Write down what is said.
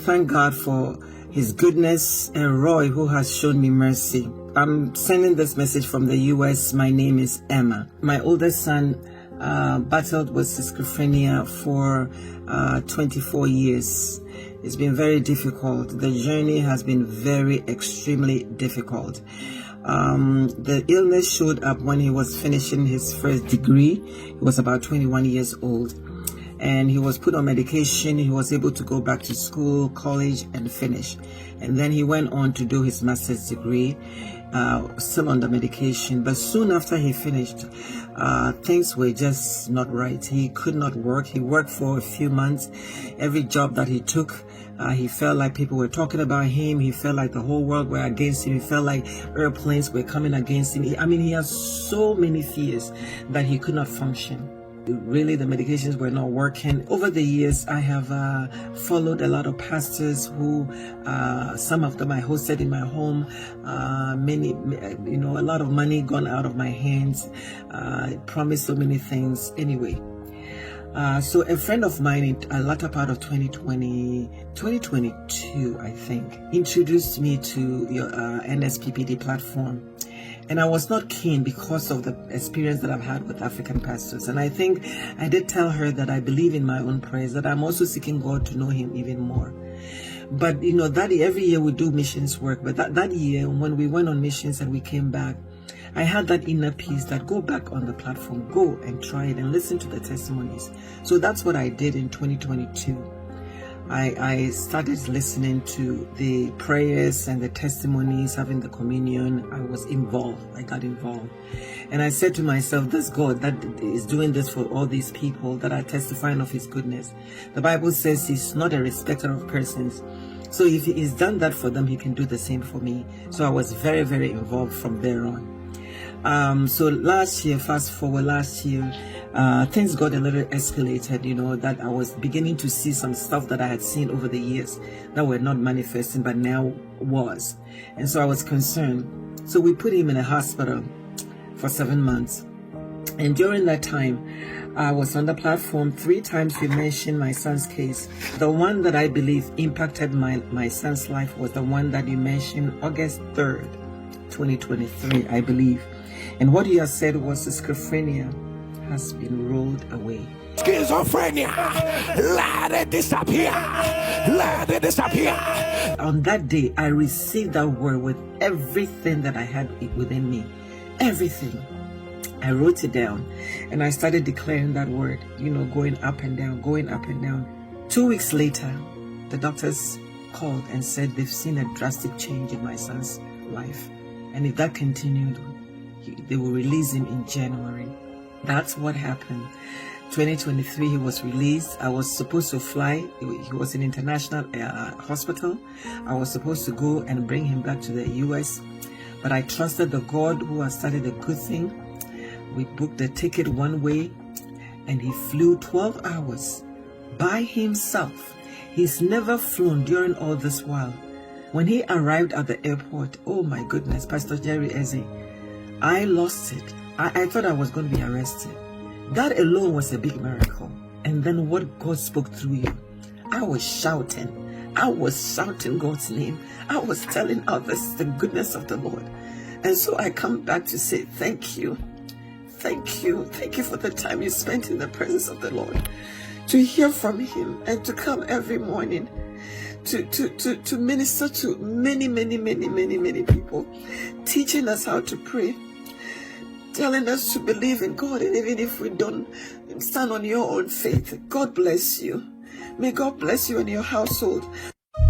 thank God for His goodness and Roy, who has shown me mercy. I'm sending this message from the US. My name is Emma. My oldest son battled with schizophrenia for 24 years. It's been very difficult. The journey has been extremely difficult. The illness showed up when he was finishing his first degree. He was about 21 years old, and he was put on medication. He was able to go back to school, college, and finish. And then he went on to do his master's degree, still on the medication. But soon after he finished, things were just not right. He could not work. He worked for a few months. Every job that he took, he felt like people were talking about him. He felt like the whole world were against him. He felt like airplanes were coming against him. He has so many fears that he could not function. Really, the medications were not working. Over the years, I have followed a lot of pastors who, some of them I hosted in my home. Many, a lot of money gone out of my hands. Promised so many things. Anyway, so a friend of mine in a latter part of 2022, I think, introduced me to your NSPPD platform. And I was not keen because of the experience that I've had with African pastors. And I think I did tell her that I believe in my own prayers, that I'm also seeking God to know Him even more. But, that every year we do missions work. But that year, when we went on missions and we came back, I had that inner peace that go back on the platform, go and try it and listen to the testimonies. So that's what I did in 2022. I started listening to the prayers and the testimonies, having the communion. I was involved. I got involved. And I said to myself, this God that is doing this for all these people that are testifying of His goodness. The Bible says He's not a respecter of persons. So if He's done that for them, He can do the same for me. So I was very, very involved from there on. So last year, fast forward last year, things got a little escalated, that I was beginning to see some stuff that I had seen over the years that were not manifesting, but now was. And so I was concerned. So we put him in a hospital for 7 months. And during that time, I was on the platform 3 times. We mentioned my son's case. The one that I believe impacted my son's life was the one that you mentioned August 3rd, 2023, I believe. And what you have said was schizophrenia has been rolled away. Schizophrenia, let it disappear. Let it disappear. On that day, I received that word with everything that I had within me. Everything. I wrote it down and I started declaring that word, going up and down, going up and down. 2 weeks later, the doctors called and said they've seen a drastic change in my son's life. And if that continued, they will release him in January. That's what happened. 2023, he was released. I was supposed to fly. He was in international hospital. I was supposed to go and bring him back to the US. But I trusted the God who has started a good thing. We booked the ticket one way, and he flew 12 hours by himself. He's never flown during all this while. When he arrived at the airport, oh my goodness, Pastor Jerry Eze, I lost it. I thought I was going to be arrested. That alone was a big miracle. And then what God spoke through you, I was shouting. I was shouting God's name. I was telling others the goodness of the Lord. And so I come back to say thank you. Thank you. Thank you for the time you spent in the presence of the Lord. To hear from Him and to come every morning to minister to many people, teaching us how to pray, telling us to believe in God, and even if we don't stand on your own faith. God bless you. May God bless you and your household.